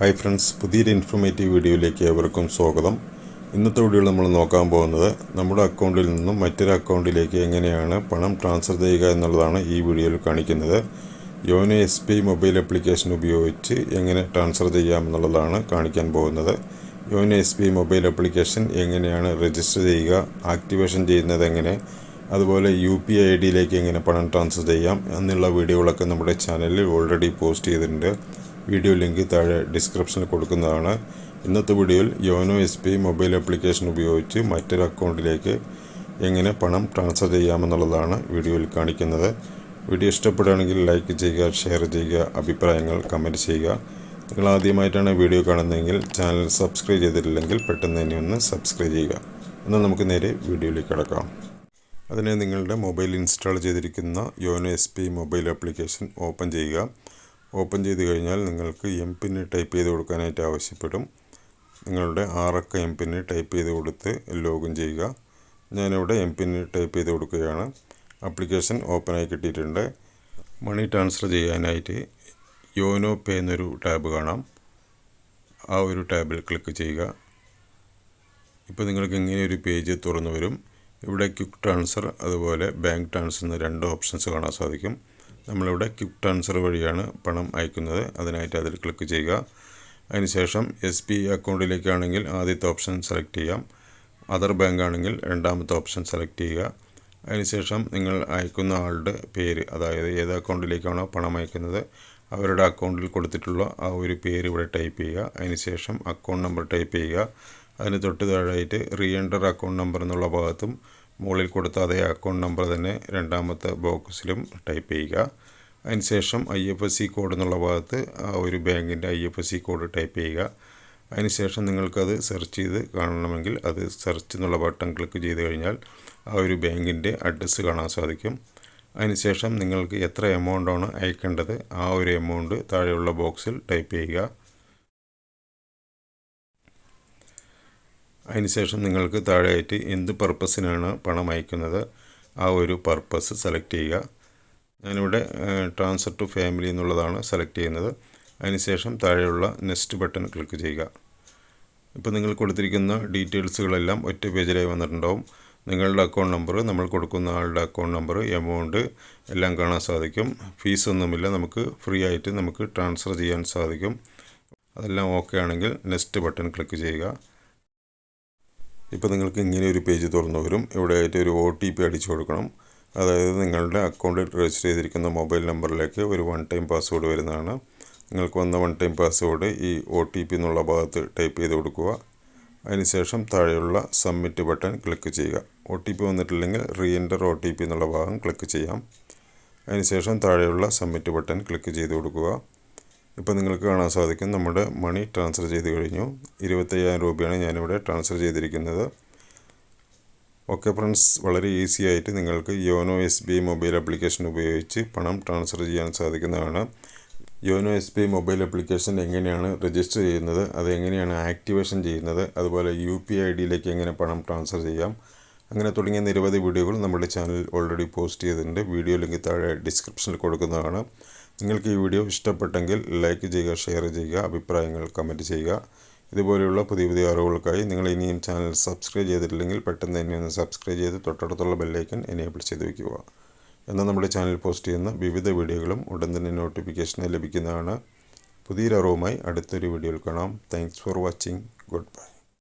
Hi friends, പുതിയൊരു informative വീഡിയോയിലേക്ക് ഏവർക്കും സ്വാഗതം. ഇന്നത്തെ വീഡിയോയിൽ നമ്മൾ നോക്കാൻ പോകുന്നത് നമ്മുടെ അക്കൗണ്ടിൽ നിന്നും മറ്റൊരു അക്കൗണ്ടിലേക്ക് എങ്ങനെയാണ് പണം ട്രാൻസ്ഫർ ചെയ്യുക എന്നുള്ളതാണ് ഈ വീഡിയോയിൽ കാണിക്കുന്നത്. യോനോ SBI മൊബൈൽ ആപ്ലിക്കേഷൻ ഉപയോഗിച്ച് എങ്ങനെ ട്രാൻസ്ഫർ ചെയ്യാമെന്നുള്ളതാണ് കാണിക്കാൻ പോകുന്നത്. യോനോ SBI മൊബൈൽ ആപ്ലിക്കേഷൻ എങ്ങനെയാണ് രജിസ്റ്റർ ചെയ്യുക, ആക്ടിവേഷൻ ചെയ്യുന്നത് എങ്ങനെ, അതുപോലെ UPI ID എങ്ങനെ പണം ട്രാൻസ്ഫർ ചെയ്യാം എന്നുള്ള വീഡിയോകളൊക്കെ നമ്മുടെ ചാനലിൽ ഓൾറെഡി പോസ്റ്റ് ചെയ്തിട്ടുണ്ട്. വീഡിയോ ലിങ്ക് താഴെ ഡിസ്ക്രിപ്ഷനിൽ കൊടുക്കുന്നതാണ്. ഇന്നത്തെ വീഡിയോയിൽ യോനോ SBI മൊബൈൽ ആപ്ലിക്കേഷൻ ഉപയോഗിച്ച് മറ്റൊരു അക്കൗണ്ടിലേക്ക് എങ്ങനെ പണം ട്രാൻസ്ഫർ ചെയ്യാമെന്നുള്ളതാണ് വീഡിയോയിൽ കാണിക്കുന്നത്. വീഡിയോ ഇഷ്ടപ്പെടുകയാണെങ്കിൽ ലൈക്ക് ചെയ്യുക, ഷെയർ ചെയ്യുക, അഭിപ്രായങ്ങൾ കമൻറ്റ് ചെയ്യുക. നിങ്ങൾ ആദ്യമായിട്ടാണ് വീഡിയോ കാണുന്നതെങ്കിൽ ചാനൽ സബ്സ്ക്രൈബ് ചെയ്തിട്ടില്ലെങ്കിൽ പെട്ടെന്ന് തന്നെ ഒന്ന് സബ്സ്ക്രൈബ് ചെയ്യുക. എന്നാൽ നമുക്ക് നേരെ വീഡിയോയിലേക്ക് കടക്കാം. അതിന് നിങ്ങളുടെ മൊബൈൽ ഇൻസ്റ്റാൾ ചെയ്തിരിക്കുന്ന YONO SBI mobile application open ചെയ്യുക. ഓപ്പൺ ചെയ്ത് കഴിഞ്ഞാൽ നിങ്ങൾക്ക് MPIN ടൈപ്പ് ചെയ്ത് കൊടുക്കാനായിട്ട് ആവശ്യപ്പെടും. നിങ്ങളുടെ 6 അക്ക MPIN ടൈപ്പ് ചെയ്ത് കൊടുത്ത് ലോഗിൻ ചെയ്യുക. ഞാനിവിടെ MPIN ടൈപ്പ് ചെയ്ത് കൊടുക്കുകയാണ്. ആപ്ലിക്കേഷൻ ഓപ്പണായി കിട്ടിയിട്ടുണ്ട്. മണി ട്രാൻസ്ഫർ ചെയ്യാനായിട്ട് യോനോ പേ എന്നൊരു ടാബ് കാണാം. ആ ഒരു ടാബിൽ ക്ലിക്ക് ചെയ്യുക. ഇപ്പോൾ നിങ്ങൾക്ക് ഇങ്ങനെ ഒരു പേജ് തുറന്നു വരും. ഇവിടെ ക്വിക്ക് ട്രാൻസ്ഫർ അതുപോലെ ബാങ്ക് ട്രാൻസ്ഫർ എന്ന 2 ഓപ്ഷൻസ് കാണാൻ സാധിക്കും. നമ്മളിവിടെ ക്വിക്ക് ട്രാൻസ്ഫർ വഴിയാണ് പണം അയക്കുന്നത്. അതിനായിട്ട് അതിൽ ക്ലിക്ക് ചെയ്യുക. അതിനുശേഷം SBI അക്കൗണ്ടിലേക്കാണെങ്കിൽ ആദ്യത്തെ ഓപ്ഷൻ സെലക്ട് ചെയ്യാം. അതർ ബാങ്ക് ആണെങ്കിൽ രണ്ടാമത്തെ ഓപ്ഷൻ സെലക്ട് ചെയ്യുക. അതിനുശേഷം നിങ്ങൾ അയക്കുന്ന ആളുടെ പേര്, അതായത് ഏത് അക്കൗണ്ടിലേക്കാണോ പണം അയക്കുന്നത് അവരുടെ അക്കൗണ്ടിൽ കൊടുത്തിട്ടുള്ള ആ ഒരു പേര് ഇവിടെ ടൈപ്പ് ചെയ്യുക. അതിനുശേഷം അക്കൗണ്ട് നമ്പർ ടൈപ്പ് ചെയ്യുക. അതിന് തൊട്ട് താഴെയായിട്ട് റീഎൻ്റർ അക്കൗണ്ട് നമ്പർ എന്നുള്ള ഭാഗത്തും മുകളിൽ കൊടുത്ത അതേ അക്കൗണ്ട് നമ്പർ തന്നെ രണ്ടാമത്തെ ബോക്സിലും ടൈപ്പ് ചെയ്യുക. അതിനുശേഷം IFSC കോഡ് എന്നുള്ള ഭാഗത്ത് ആ ഒരു ബാങ്കിൻ്റെ IFSC കോഡ് ടൈപ്പ് ചെയ്യുക. അതിനുശേഷം നിങ്ങൾക്കത് സെർച്ച് ചെയ്ത് കാണണമെങ്കിൽ അത് സെർച്ച് എന്നുള്ള ബട്ടൺ ക്ലിക്ക് ചെയ്ത് കഴിഞ്ഞാൽ ആ ഒരു ബാങ്കിൻ്റെ അഡ്രസ്സ് കാണാൻ സാധിക്കും. അതിനുശേഷം നിങ്ങൾക്ക് എത്ര എമൗണ്ടാണ് അയക്കേണ്ടത് ആ ഒരു എമൗണ്ട് താഴെയുള്ള ബോക്സിൽ ടൈപ്പ് ചെയ്യുക. അതിനുശേഷം നിങ്ങൾക്ക് താഴെയായിട്ട് എന്ത് പർപ്പസിനാണ് പണം അയക്കുന്നത് ആ ഒരു പർപ്പസ് സെലക്ട് ചെയ്യുക. ഞാനിവിടെ ട്രാൻസ്ഫർ ടു ഫാമിലി എന്നുള്ളതാണ് സെലക്ട് ചെയ്യുന്നത്. അതിനുശേഷം താഴെയുള്ള നെക്സ്റ്റ് ബട്ടൺ ക്ലിക്ക് ചെയ്യുക. ഇപ്പോൾ നിങ്ങൾ കൊടുത്തിരിക്കുന്ന ഡീറ്റെയിൽസുകളെല്ലാം ഒറ്റ പേജിലായി വന്നിട്ടുണ്ടാവും. നിങ്ങളുടെ അക്കൗണ്ട് നമ്പർ, നമ്മൾ കൊടുക്കുന്ന ആളുടെ അക്കൗണ്ട് നമ്പർ, എമൗണ്ട് എല്ലാം കാണാൻ സാധിക്കും. ഫീസൊന്നുമില്ല, നമുക്ക് ഫ്രീ ആയിട്ട് നമുക്ക് ട്രാൻസ്ഫർ ചെയ്യാൻ സാധിക്കും. അതെല്ലാം ഓക്കെ ആണെങ്കിൽ നെക്സ്റ്റ് ബട്ടൺ ക്ലിക്ക് ചെയ്യുക. ഇപ്പോൾ നിങ്ങൾക്ക് ഇങ്ങനെ ഒരു പേജ് തുറന്നു വരും. ഇവിടെ ആയിട്ട് ഒരു OTP അടിച്ചു കൊടുക്കണം. അതായത് നിങ്ങളുടെ അക്കൗണ്ടിൽ രജിസ്റ്റർ ചെയ്തിരിക്കുന്ന മൊബൈൽ നമ്പറിലേക്ക് ഒരു 1 ടൈം പാസ്വേഡ് വരുന്നതാണ്. നിങ്ങൾക്ക് വന്ന 1 ടൈം പാസ്വേഡ് ഈ OTP എന്നുള്ള ഭാഗത്ത് ടൈപ്പ് ചെയ്ത് കൊടുക്കുക. അതിനുശേഷം താഴെയുള്ള സബ്മിറ്റ് ബട്ടൺ ക്ലിക്ക് ചെയ്യുക. OTP വന്നിട്ടില്ലെങ്കിൽ റീഎൻ്റർ OTP എന്നുള്ള ഭാഗം ക്ലിക്ക് ചെയ്യാം. അതിനുശേഷം താഴെയുള്ള സബ്മിറ്റ് ബട്ടൺ ക്ലിക്ക് ചെയ്ത് കൊടുക്കുക. ഇപ്പോൾ നിങ്ങൾക്ക് കാണാൻ സാധിക്കും നമ്മുടെ മണി ട്രാൻസ്ഫർ ചെയ്ത് കഴിഞ്ഞു. 25,000 രൂപയാണ് ഞാനിവിടെ ട്രാൻസ്ഫർ ചെയ്തിരിക്കുന്നത്. ഓക്കെ ഫ്രണ്ട്സ്, വളരെ ഈസി ആയിട്ട് നിങ്ങൾക്ക് യോനോ SBI മൊബൈൽ ആപ്ലിക്കേഷൻ ഉപയോഗിച്ച് പണം ട്രാൻസ്ഫർ ചെയ്യാൻ സാധിക്കുന്നതാണ്. യോനോ SBI മൊബൈൽ ആപ്ലിക്കേഷൻ എങ്ങനെയാണ് രജിസ്റ്റർ ചെയ്യുന്നത്, അതെങ്ങനെയാണ് ആക്ടിവേഷൻ ചെയ്യുന്നത്, അതുപോലെ UPI ID എങ്ങനെ പണം ട്രാൻസ്ഫർ ചെയ്യാം, അങ്ങനെ തുടങ്ങിയ നിരവധി വീഡിയോകൾ നമ്മുടെ ചാനൽ ഓൾറെഡി പോസ്റ്റ് ചെയ്തിട്ടുണ്ട്. വീഡിയോ ലിങ്ക് താഴെ ഡിസ്ക്രിപ്ഷനിൽ കൊടുക്കുന്നതാണ്. നിങ്ങൾക്ക് ഈ വീഡിയോ ഇഷ്ടപ്പെട്ടെങ്കിൽ ലൈക്ക് ചെയ്യുക, ഷെയർ ചെയ്യുക, അഭിപ്രായങ്ങൾ കമൻറ്റ് ചെയ്യുക. ഇതുപോലെയുള്ള പുതിയ പുതിയ അറിവുകൾക്കായി നിങ്ങൾ ഇനിയും ചാനൽ സബ്സ്ക്രൈബ് ചെയ്തിട്ടില്ലെങ്കിൽ പെട്ടെന്ന് തന്നെ ഒന്ന് സബ്സ്ക്രൈബ് ചെയ്ത് തൊട്ടടുത്തുള്ള ബെല്ലൈക്കൺ എനേബിൾ ചെയ്ത് വയ്ക്കുക. എന്നാൽ നമ്മുടെ ചാനൽ പോസ്റ്റ് ചെയ്യുന്ന വിവിധ വീഡിയോകളും ഉടൻ തന്നെ നോട്ടിഫിക്കേഷൻ ലഭിക്കുന്നതാണ്. പുതിയൊരു അറിവുമായി അടുത്തൊരു വീഡിയോയിൽ കാണാം. Thanks for watching. Good bye.